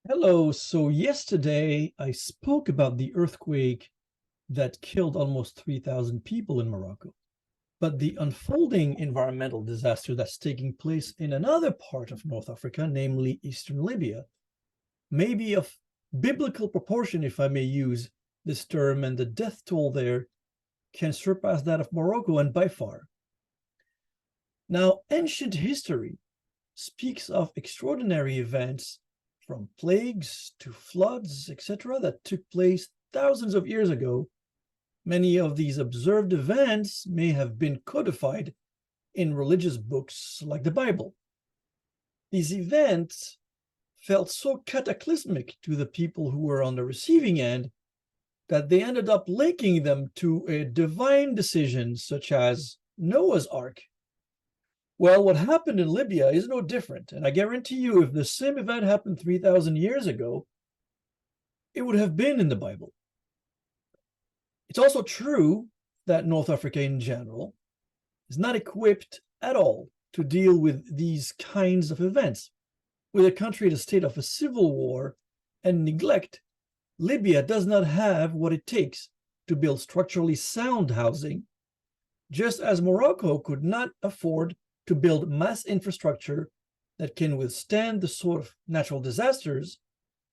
Hello. So yesterday I spoke about the earthquake that killed almost 3,000 people in Morocco. But the unfolding environmental disaster that's taking place in another part of North Africa, namely Eastern Libya, may be of biblical proportion, if I may use this term, and the death toll there can surpass that of Morocco and by far. Now, ancient history speaks of extraordinary events from plagues to floods, etc., that took place thousands of years ago. Many of these observed events may have been codified in religious books like the Bible. These events felt so cataclysmic to the people who were on the receiving end that they ended up linking them to a divine decision such as Noah's Ark. Well, what happened in Libya is no different, and I guarantee you if the same event happened 3,000 years ago, it would have been in the Bible. It's also true that North Africa in general is not equipped at all to deal with these kinds of events. With a country in a state of a civil war and neglect, Libya does not have what it takes to build structurally sound housing, just as Morocco could not afford to build mass infrastructure that can withstand the sort of natural disasters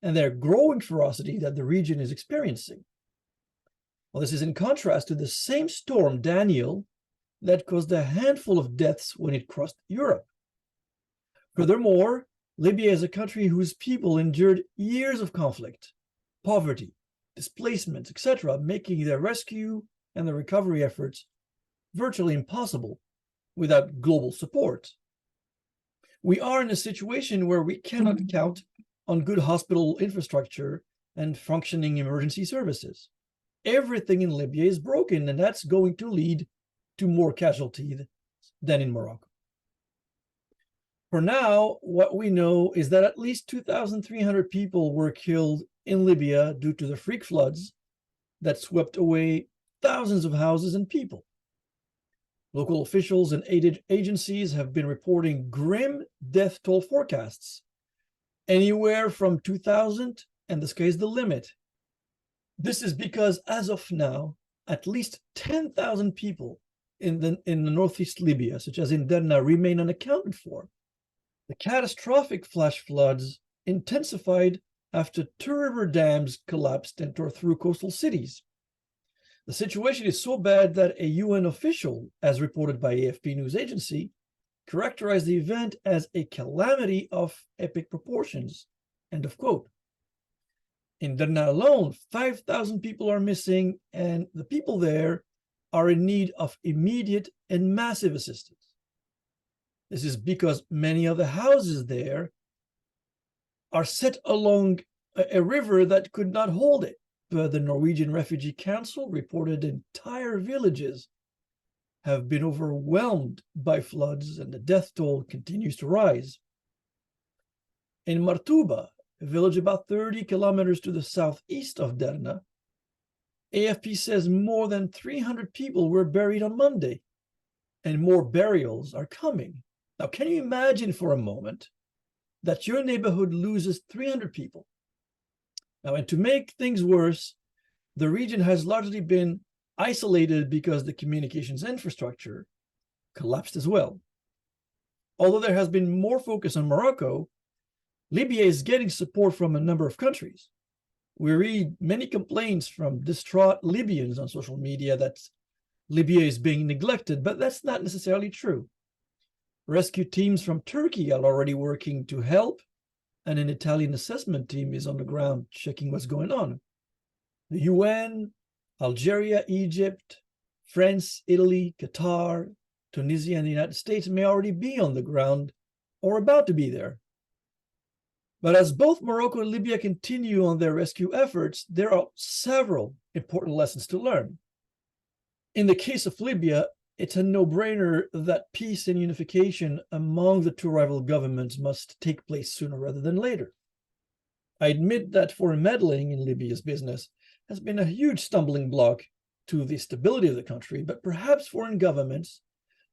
and their growing ferocity that the region is experiencing. Well, this is in contrast to the same storm, Daniel, that caused a handful of deaths when it crossed Europe. Furthermore, Libya is a country whose people endured years of conflict, poverty, displacement, etc., making their rescue and the recovery efforts virtually impossible without global support. We are in a situation where we cannot count on good hospital infrastructure and functioning emergency services. Everything in Libya is broken, and that's going to lead to more casualties than in Morocco. For now, what we know is that at least 2,300 people were killed in Libya due to the freak floods that swept away thousands of houses and people. Local officials and aid agencies have been reporting grim death toll forecasts, anywhere from 2,000, and the sky's the limit. This is because, as of now, at least 10,000 people in the northeast Libya, such as in Derna, remain unaccounted for. The catastrophic flash floods intensified after two river dams collapsed and tore through coastal cities. The situation is so bad that a UN official, as reported by AFP news agency, characterized the event as a calamity of epic proportions. End of quote. In Derna alone, 5,000 people are missing, and the people there are in need of immediate and massive assistance. This is because many of the houses there are set along a river that could not hold it. The Norwegian Refugee Council reported entire villages have been overwhelmed by floods, and the death toll continues to rise. In Martuba, a village about 30 kilometers to the southeast of Derna, AFP says more than 300 people were buried on Monday, and more burials are coming. Now, can you imagine for a moment that your neighborhood loses 300 people? Now, and to make things worse, the region has largely been isolated because the communications infrastructure collapsed as well. Although there has been more focus on Morocco, Libya is getting support from a number of countries. We read many complaints from distraught Libyans on social media that Libya is being neglected, but that's not necessarily true. Rescue teams from Turkey are already working to help, and an Italian assessment team is on the ground checking what's going on. The UN, Algeria, Egypt, France, Italy, Qatar, Tunisia, and the United States may already be on the ground or about to be there. But as both Morocco and Libya continue on their rescue efforts, there are several important lessons to learn. In the case of Libya, it's a no-brainer that peace and unification among the two rival governments must take place sooner rather than later. I admit that foreign meddling in Libya's business has been a huge stumbling block to the stability of the country, but perhaps foreign governments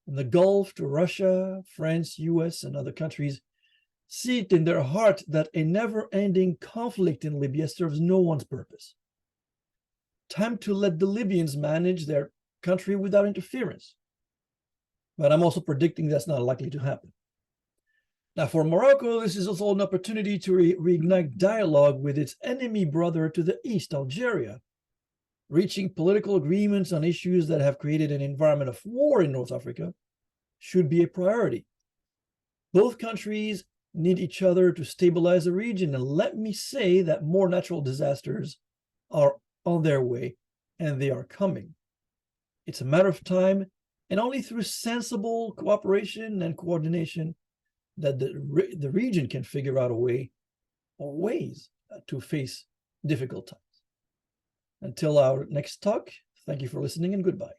from the Gulf to Russia, France, US, and other countries see it in their heart that a never-ending conflict in Libya serves no one's purpose. Time to let the Libyans manage their country without interference. But I'm also predicting that's not likely to happen. Now, for Morocco, this is also an opportunity to reignite dialogue with its enemy brother to the east, Algeria. Reaching political agreements on issues that have created an environment of war in North Africa should be a priority. Both countries need each other to stabilize the region, and let me say that more natural disasters are on their way, and they are coming. It's a matter of time, and only through sensible cooperation and coordination that the region can figure out a way or ways to face difficult times. Until our next talk, thank you for listening and goodbye.